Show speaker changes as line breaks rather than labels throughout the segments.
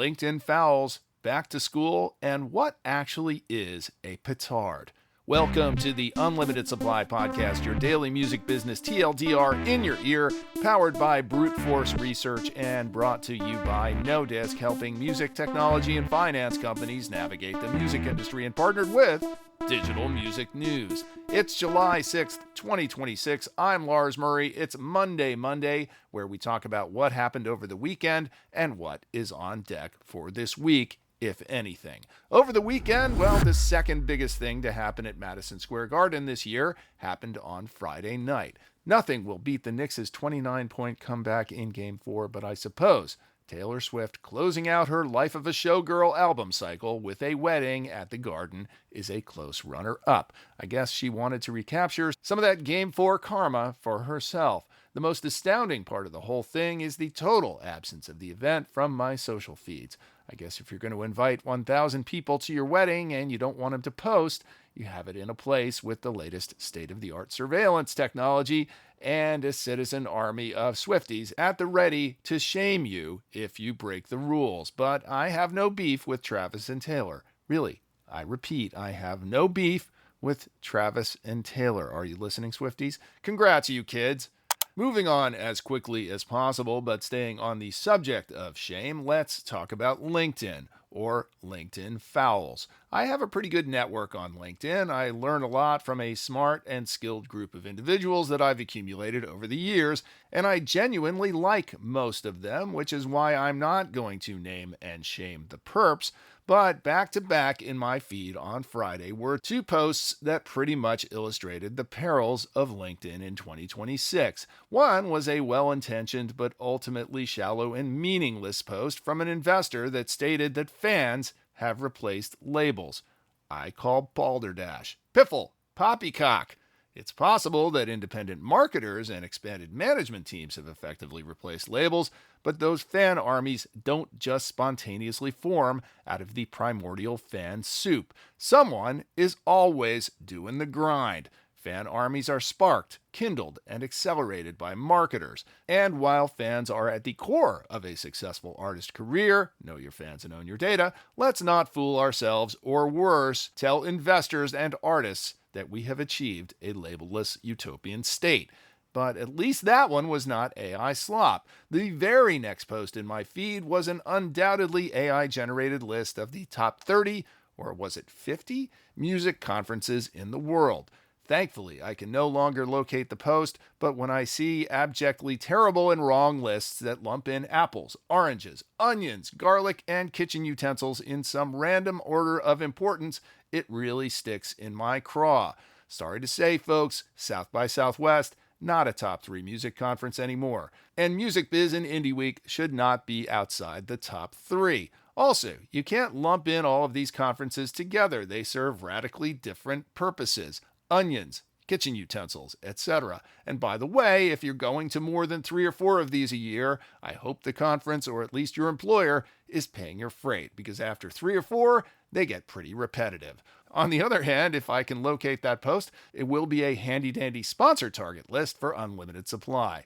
LinkedIn fouls, back to school, and what actually is a petard. Welcome to the Unlimited Supply Podcast, your daily music business TLDR in your ear, powered by Brute Force Research and brought to you by No Disc, helping music, technology, and finance companies navigate the music industry, and partnered with Digital Music News. It's July 6th, 2026. I'm Lars Murray. It's Monday, where we talk about what happened over the weekend and what is on deck for this week, if anything. Over the weekend, well, the second biggest thing to happen at Madison Square Garden this year happened on Friday night. Nothing will beat the Knicks' 29-point comeback in Game 4, but I suppose Taylor Swift closing out her Life of a Showgirl album cycle with a wedding at the Garden is a close runner-up. I guess she wanted to recapture some of that Game 4 karma for herself. The most astounding part of the whole thing is the total absence of the event from my social feeds. I guess if you're going to invite 1,000 people to your wedding and you don't want them to post, you have it in a place with the latest state-of-the-art surveillance technology and a citizen army of Swifties at the ready to shame you if you break the rules. But I have no beef with Travis and Taylor. Really, I repeat, I have no beef with Travis and Taylor. Are you listening, Swifties? Congrats, you kids. Moving on as quickly as possible, but staying on the subject of shame, let's talk about LinkedIn, or LinkedIn fouls. I have a pretty good network on LinkedIn. I learn a lot from a smart and skilled group of individuals that I've accumulated over the years, and I genuinely like most of them, which is why I'm not going to name and shame the perps. But back to back in my feed on Friday were two posts that pretty much illustrated the perils of LinkedIn in 2026. One was a well-intentioned but ultimately shallow and meaningless post from an investor that stated that fans have replaced labels. I call balderdash, piffle, poppycock. It's possible that independent marketers and expanded management teams have effectively replaced labels, but those fan armies don't just spontaneously form out of the primordial fan soup. Someone is always doing the grind. Fan armies are sparked, kindled, and accelerated by marketers. And while fans are at the core of a successful artist career, know your fans and own your data, let's not fool ourselves, or worse, tell investors and artists that we have achieved a labelless utopian state. But at least that one was not AI slop. The very next post in my feed was an undoubtedly AI-generated list of the top 30, or was it 50, music conferences in the world. Thankfully, I can no longer locate the post, but when I see abjectly terrible and wrong lists that lump in apples, oranges, onions, garlic, and kitchen utensils in some random order of importance, it really sticks in my craw. Sorry to say, folks, South by Southwest, not a top 3 music conference anymore. And Music Biz and Indie Week should not be outside the top 3. Also, you can't lump in all of these conferences together. They serve radically different purposes. Onions, kitchen utensils, etc. And by the way, if you're going to more than 3 or 4 of these a year, I hope the conference, or at least your employer, is paying your freight, because after 3 or 4, they get pretty repetitive. On the other hand, if I can locate that post, it will be a handy-dandy sponsor target list for Unlimited Supply.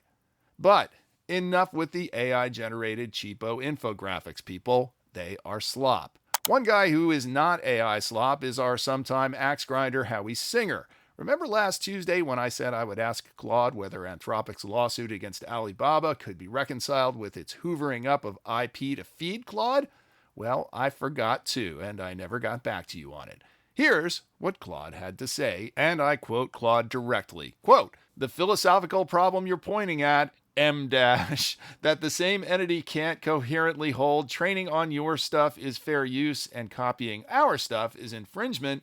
But enough with the AI-generated cheapo infographics, people. They are slop. One guy who is not AI slop is our sometime axe grinder Howie SInger. Remember last Tuesday when I said I would ask Claude whether Anthropic's lawsuit against Alibaba could be reconciled with its hoovering up of IP to feed Claude? Well, I forgot to, and I never got back to you on it. Here's what Claude had to say, and I quote Claude directly. Quote, "The philosophical problem you're pointing at, that the same entity can't coherently hold training on your stuff is fair use and copying our stuff is infringement,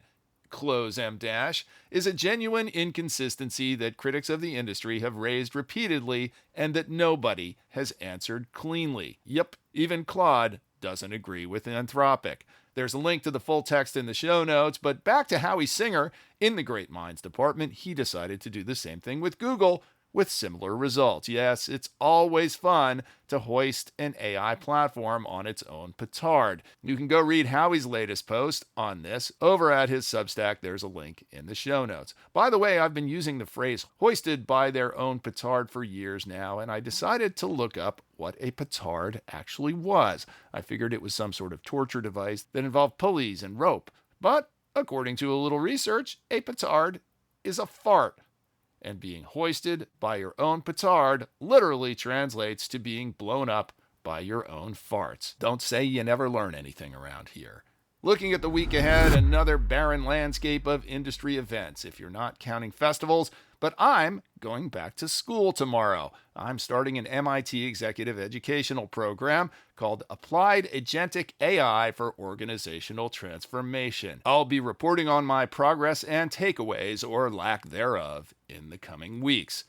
close is a genuine inconsistency that critics of the industry have raised repeatedly and that nobody has answered cleanly. Yep, even Claude doesn't agree with Anthropic." There's a link to the full text in the show notes, but back to Howie SInger. In the Great Minds department, he decided to do the same thing with Google, with similar results. Yes, it's always fun to hoist an AI platform on its own petard. You can go read Howie's latest post on this over at his Substack. There's a link in the show notes. By the way, I've been using the phrase hoisted by their own petard for years now, and I decided to look up what a petard actually was. I figured it was some sort of torture device that involved pulleys and rope. But according to a little research, a petard is a fart. And being hoisted by your own petard literally translates to being blown up by your own farts. Don't say you never learn anything around here. Looking at the week ahead, another barren landscape of industry events, if you're not counting festivals. But I'm going back to school tomorrow. I'm starting an MIT executive educational program called Applied Agentic AI for Organizational Transformation. I'll be reporting on my progress and takeaways, or lack thereof, in the coming weeks.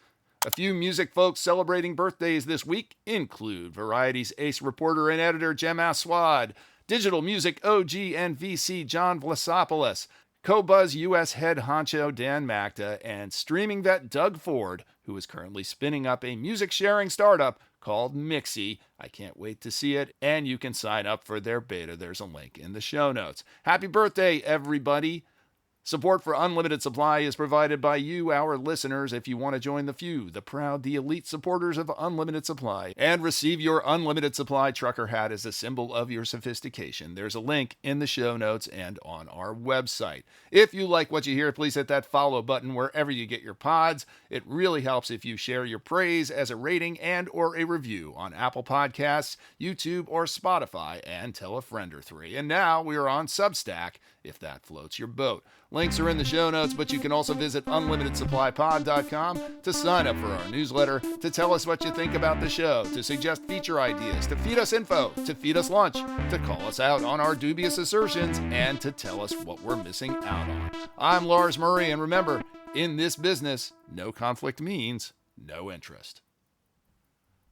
A few music folks celebrating birthdays this week include Variety's ace reporter and editor Jem Aswad, digital music OG and VC Jon Vlassopolous, Co-Buzz US head honcho Dan Mackta, and streaming vet Doug Ford, who is currently spinning up a music-sharing startup called Mixie. I can't wait to see it, and you can sign up for their beta. There's a link in the show notes. Happy birthday, everybody! Support for Unlimited Supply is provided by you, our listeners. If you want to join the few, the proud, the elite supporters of Unlimited Supply, and receive your Unlimited Supply trucker hat as a symbol of your sophistication, there's a link in the show notes and on our website. If you like what you hear, please hit that follow button wherever you get your pods. It really helps if you share your praise as a rating and or a review on Apple Podcasts, YouTube, or Spotify, and tell a friend or three. And now we are on Substack, if that floats your boat. Links are in the show notes, but you can also visit unlimitedsupplypod.com to sign up for our newsletter, to tell us what you think about the show, to suggest feature ideas, to feed us info, to feed us lunch, to call us out on our dubious assertions, and to tell us what we're missing out on. I'm Lars Murray, and remember, in this business, no conflict means no interest.